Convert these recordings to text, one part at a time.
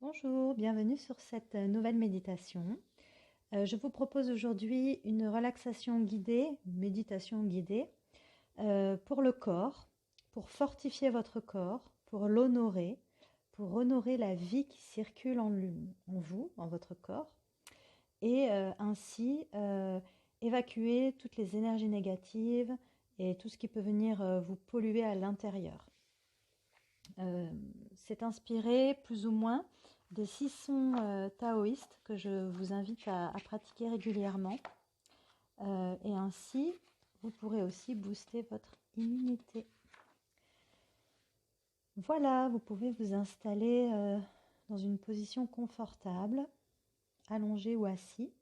Bonjour, bienvenue sur cette nouvelle méditation. Je vous propose aujourd'hui une relaxation guidée, une méditation guidée pour le corps, pour fortifier votre corps, pour l'honorer, pour honorer la vie qui circule en vous, en votre corps, et ainsi évacuer toutes les énergies négatives et tout ce qui peut venir vous polluer à l'intérieur. C'est inspiré plus ou moins des 6 sons taoïstes que je vous invite à pratiquer régulièrement. Et ainsi, vous pourrez aussi booster votre immunité. Voilà, vous pouvez vous installer dans une position confortable, allongé ou assis.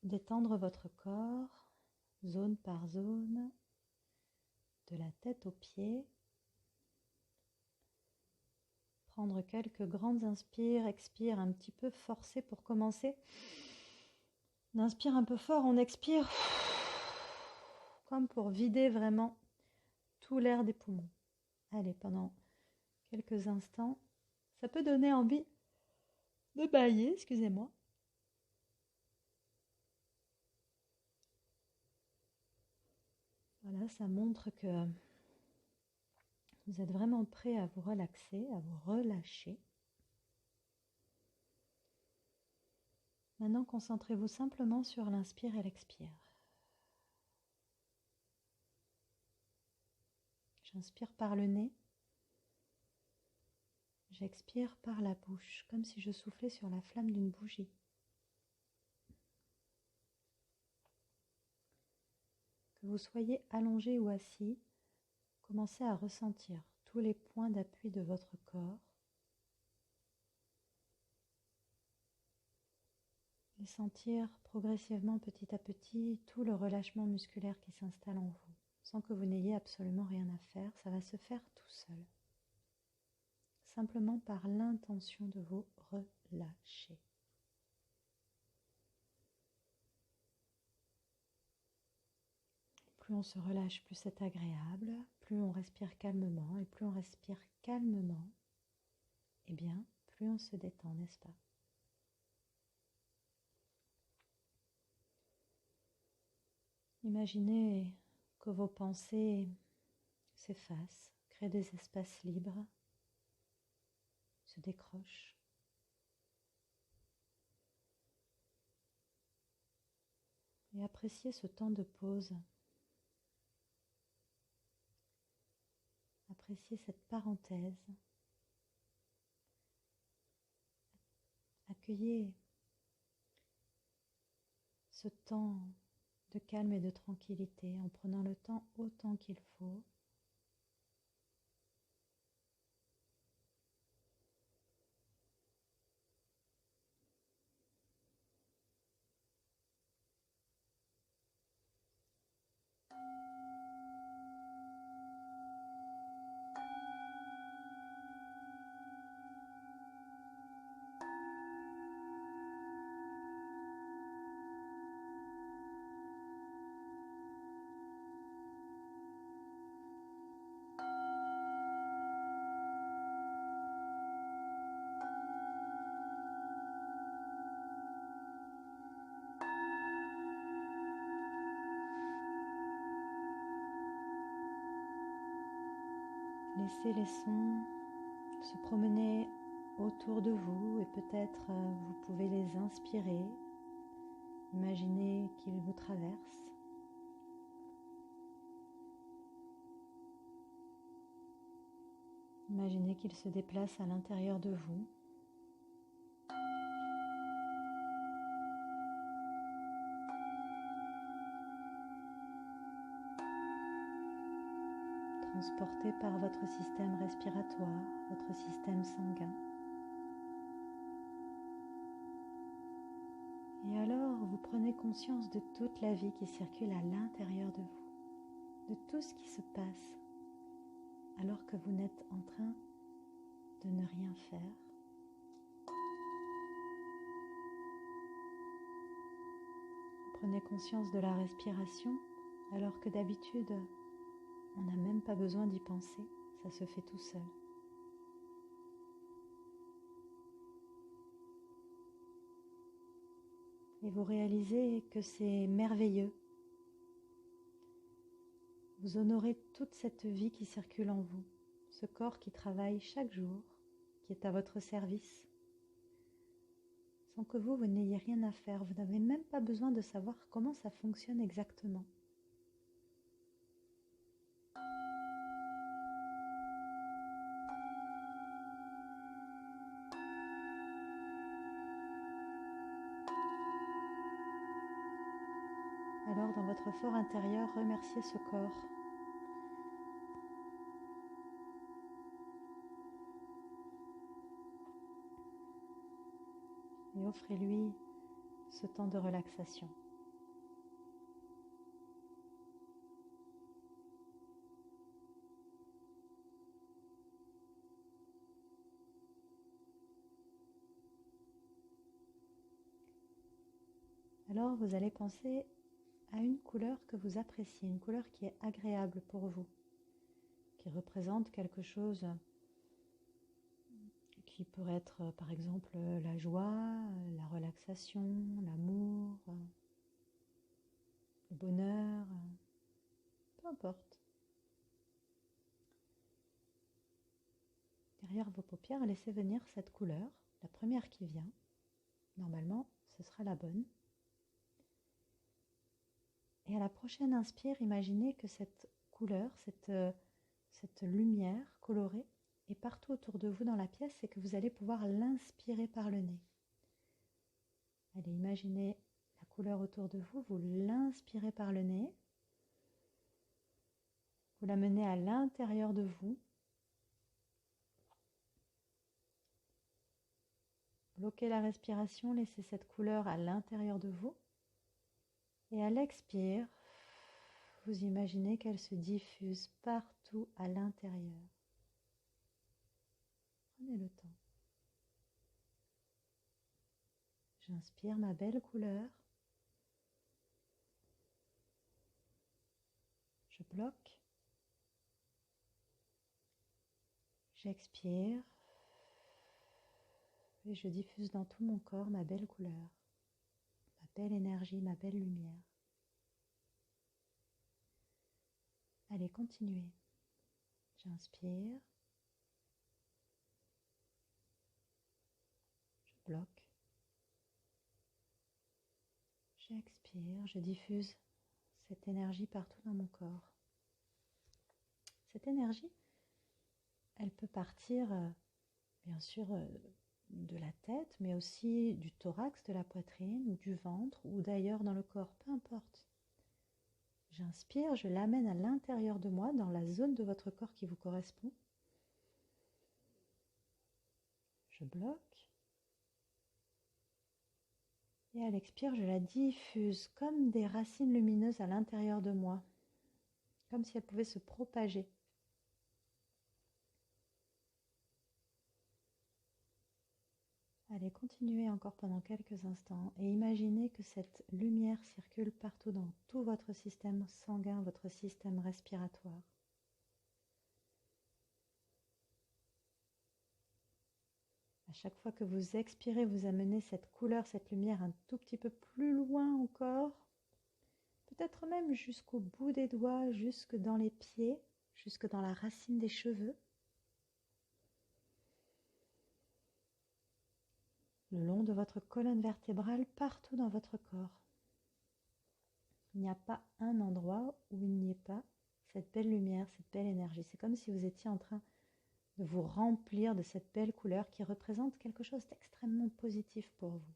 Détendre votre corps, zone par zone, de la tête aux pieds. Prendre quelques grandes inspires, expires un petit peu forcées pour commencer. On inspire un peu fort, on expire comme pour vider vraiment tout l'air des poumons. Allez, pendant quelques instants, ça peut donner envie de bâiller, excusez-moi. Voilà, ça montre que vous êtes vraiment prêt à vous relaxer, à vous relâcher. Maintenant, concentrez-vous simplement sur l'inspire et l'expire. J'inspire par le nez. J'expire par la bouche, comme si je soufflais sur la flamme d'une bougie. Que vous soyez allongé ou assis, commencez à ressentir tous les points d'appui de votre corps et sentir progressivement, petit à petit, tout le relâchement musculaire qui s'installe en vous, sans que vous n'ayez absolument rien à faire. Ça va se faire tout seul, simplement par l'intention de vous relâcher. Plus on se relâche, plus c'est agréable, plus on respire calmement, et plus on respire calmement, eh bien, plus on se détend, n'est-ce pas? Imaginez que vos pensées s'effacent, créent des espaces libres, se décrochent. Et appréciez ce temps de pause. Appréciez cette parenthèse. Accueillez ce temps de calme et de tranquillité en prenant le temps autant qu'il faut. Laissez les sons se promener autour de vous et peut-être vous pouvez les inspirer. Imaginez qu'ils vous traversent. Imaginez qu'ils se déplacent à l'intérieur de vous. Transportés par votre système respiratoire, votre système sanguin. Et alors, vous prenez conscience de toute la vie qui circule à l'intérieur de vous, de tout ce qui se passe alors que vous n'êtes en train de ne rien faire. Vous prenez conscience de la respiration alors que d'habitude, on n'a même pas besoin d'y penser, ça se fait tout seul. Et vous réalisez que c'est merveilleux. Vous honorez toute cette vie qui circule en vous, ce corps qui travaille chaque jour, qui est à votre service, sans que vous n'ayez rien à faire. Vous n'avez même pas besoin de savoir comment ça fonctionne exactement. Alors, dans votre fort intérieur, remerciez ce corps. Et offrez-lui ce temps de relaxation. Alors, vous allez penser à une couleur que vous appréciez, une couleur qui est agréable pour vous, qui représente quelque chose qui pourrait être par exemple la joie, la relaxation, l'amour, le bonheur, peu importe. Derrière vos paupières, laissez venir cette couleur, la première qui vient. Normalement, ce sera la bonne. Et à la prochaine inspire, imaginez que cette couleur, cette lumière colorée est partout autour de vous dans la pièce et que vous allez pouvoir l'inspirer par le nez. Allez, imaginez la couleur autour de vous, vous l'inspirez par le nez, vous la menez à l'intérieur de vous, bloquez la respiration, laissez cette couleur à l'intérieur de vous et à l'expire, vous imaginez qu'elle se diffuse partout à l'intérieur. Prenez le temps. J'inspire ma belle couleur. Je bloque. J'expire. Et je diffuse dans tout mon corps ma belle couleur, ma belle énergie, ma belle lumière. Allez, continuez. J'inspire. Je bloque. J'expire, je diffuse cette énergie partout dans mon corps. Cette énergie, elle peut partir, bien sûr, de la tête, mais aussi du thorax, de la poitrine, ou du ventre, ou d'ailleurs dans le corps, peu importe. J'inspire, je l'amène à l'intérieur de moi, dans la zone de votre corps qui vous correspond. Je bloque. Et à l'expire, je la diffuse comme des racines lumineuses à l'intérieur de moi, comme si elle pouvait se propager. Allez, continuez encore pendant quelques instants et imaginez que cette lumière circule partout dans tout votre système sanguin, votre système respiratoire. À chaque fois que vous expirez, vous amenez cette couleur, cette lumière un tout petit peu plus loin encore, peut-être même jusqu'au bout des doigts, jusque dans les pieds, jusque dans la racine des cheveux. Le long de votre colonne vertébrale, partout dans votre corps. Il n'y a pas un endroit où il n'y ait pas cette belle lumière, cette belle énergie. C'est comme si vous étiez en train de vous remplir de cette belle couleur qui représente quelque chose d'extrêmement positif pour vous.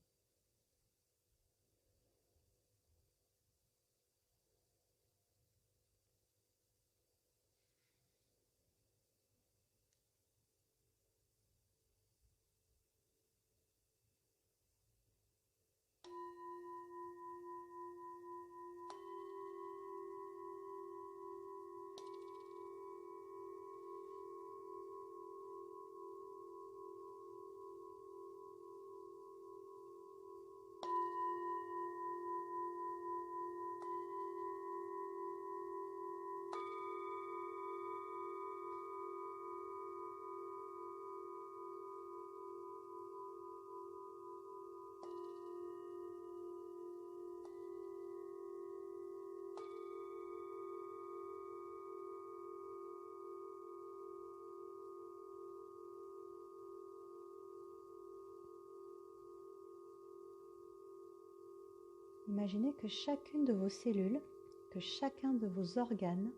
Imaginez que chacune de vos cellules, que chacun de vos organes,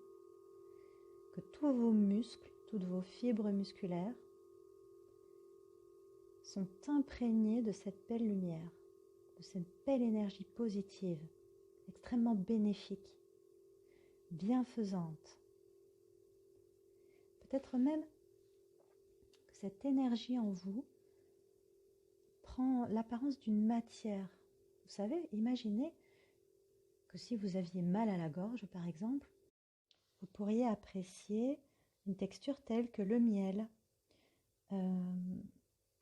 que tous vos muscles, toutes vos fibres musculaires sont imprégnés de cette belle lumière, de cette belle énergie positive, extrêmement bénéfique, bienfaisante. Peut-être même que cette énergie en vous prend l'apparence d'une matière. Vous savez, imaginez que si vous aviez mal à la gorge, par exemple, vous pourriez apprécier une texture telle que le miel.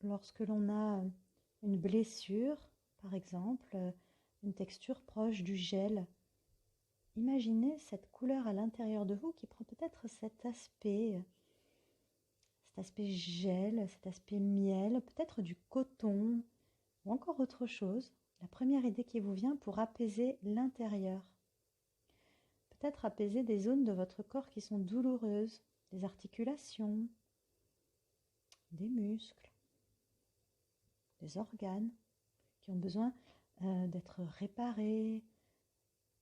Lorsque l'on a une blessure, par exemple, une texture proche du gel, imaginez cette couleur à l'intérieur de vous qui prend peut-être cet aspect gel, cet aspect miel, peut-être du coton ou encore autre chose. La première idée qui vous vient pour apaiser l'intérieur. Peut-être apaiser des zones de votre corps qui sont douloureuses, des articulations, des muscles, des organes qui ont besoin d'être réparés,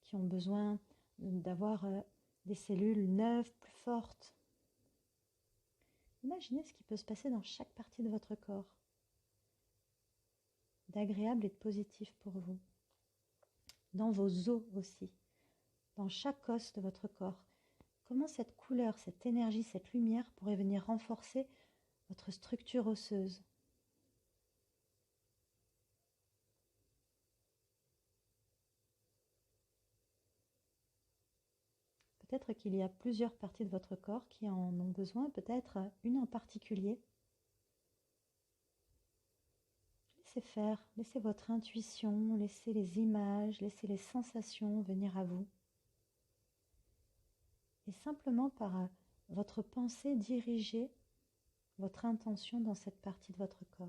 qui ont besoin d'avoir des cellules neuves, plus fortes. Imaginez ce qui peut se passer dans chaque partie de votre corps, d'agréable et de positif pour vous. Dans vos os aussi, dans chaque os de votre corps. Comment cette couleur, cette énergie, cette lumière pourrait venir renforcer votre structure osseuse. Peut-être qu'il y a plusieurs parties de votre corps qui en ont besoin, peut-être une en particulier. Laissez faire, laissez votre intuition, laissez les images, laissez les sensations venir à vous. Et simplement par votre pensée, dirigez votre intention dans cette partie de votre corps.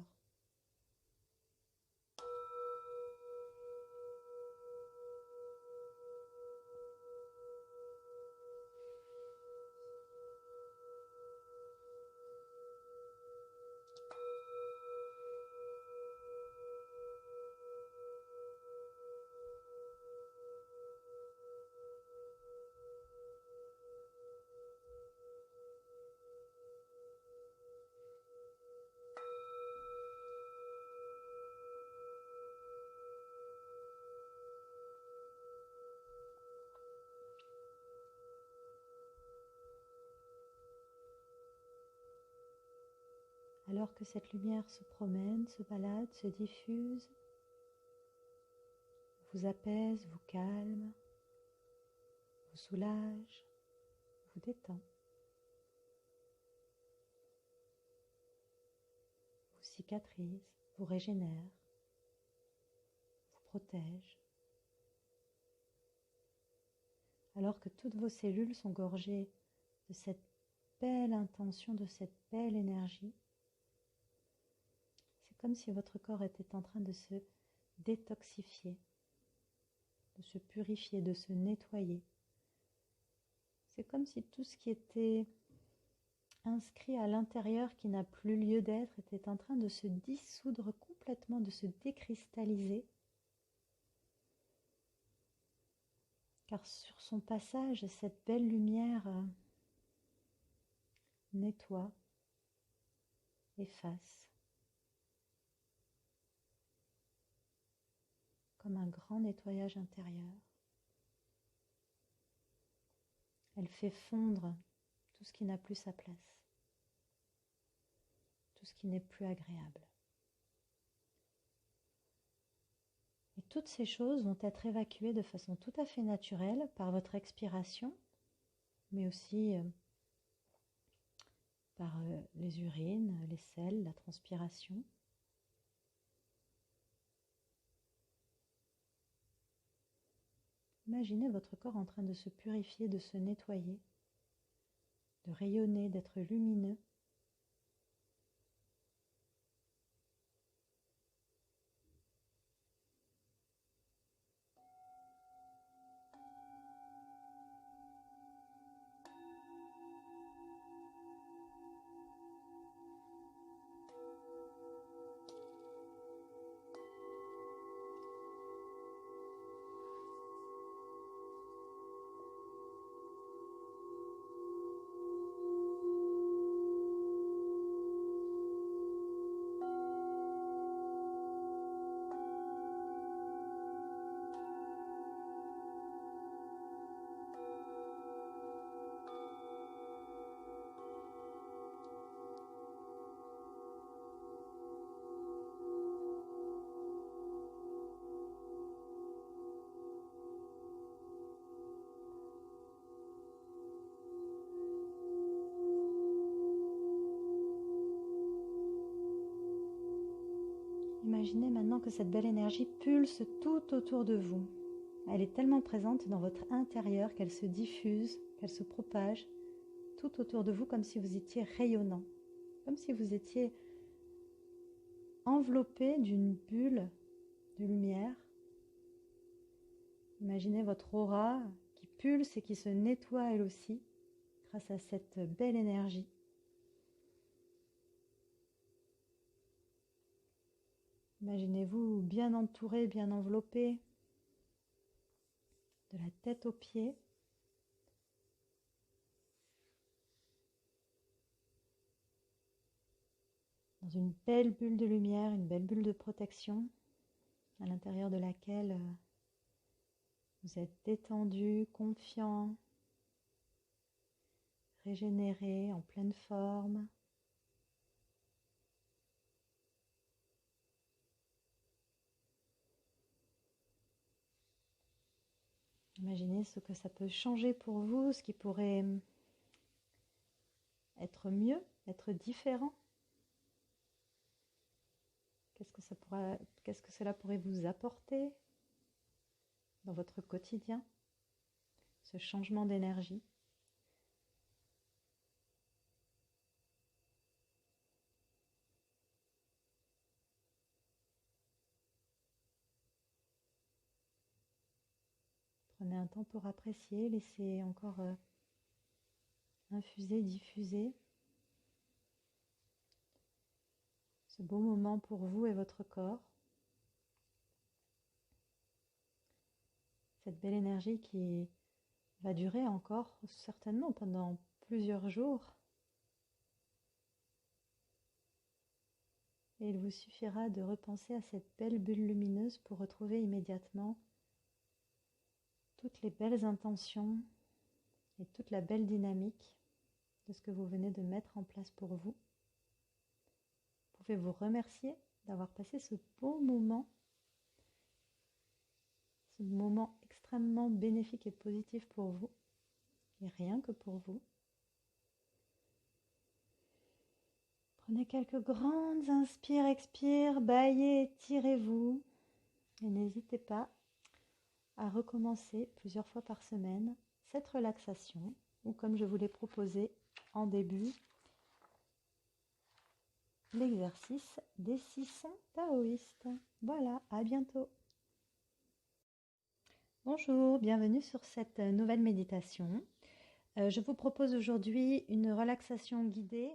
Alors que cette lumière se promène, se balade, se diffuse, vous apaise, vous calme, vous soulage, vous détend, vous cicatrise, vous régénère, vous protège. Alors que toutes vos cellules sont gorgées de cette belle intention, de cette belle énergie, c'est comme si votre corps était en train de se détoxifier, de se purifier, de se nettoyer. C'est comme si tout ce qui était inscrit à l'intérieur, qui n'a plus lieu d'être, était en train de se dissoudre complètement, de se décristalliser. Car sur son passage, cette belle lumière nettoie, efface, comme un grand nettoyage intérieur. Elle fait fondre tout ce qui n'a plus sa place, tout ce qui n'est plus agréable. Et toutes ces choses vont être évacuées de façon tout à fait naturelle par votre expiration, mais aussi par les urines, les selles, la transpiration. Imaginez votre corps en train de se purifier, de se nettoyer, de rayonner, d'être lumineux. Imaginez maintenant que cette belle énergie pulse tout autour de vous. Elle est tellement présente dans votre intérieur qu'elle se diffuse, qu'elle se propage tout autour de vous comme si vous étiez rayonnant, comme si vous étiez enveloppé d'une bulle de lumière. Imaginez votre aura qui pulse et qui se nettoie elle aussi grâce à cette belle énergie. Imaginez-vous bien entouré, bien enveloppé, de la tête aux pieds. Dans une belle bulle de lumière, une belle bulle de protection, à l'intérieur de laquelle vous êtes détendu, confiant, régénéré, en pleine forme. Imaginez ce que ça peut changer pour vous, ce qui pourrait être mieux, être différent. Qu'est-ce que cela pourrait vous apporter dans votre quotidien, ce changement d'énergie? Prenez un temps pour apprécier, laissez encore infuser, diffuser ce beau moment pour vous et votre corps. Cette belle énergie qui va durer encore certainement pendant plusieurs jours. Et il vous suffira de repenser à cette belle bulle lumineuse pour retrouver immédiatement toutes les belles intentions et toute la belle dynamique de ce que vous venez de mettre en place pour vous. Vous pouvez vous remercier d'avoir passé ce beau moment, ce moment extrêmement bénéfique et positif pour vous, et rien que pour vous. Prenez quelques grandes inspires, expires, baillez, étirez-vous, et n'hésitez pas à recommencer plusieurs fois par semaine cette relaxation, ou comme je vous l'ai proposé en début, l'exercice des 6 sons taoïstes. Voilà, à bientôt. Bonjour, bienvenue sur cette nouvelle méditation. Je vous propose aujourd'hui une relaxation guidée.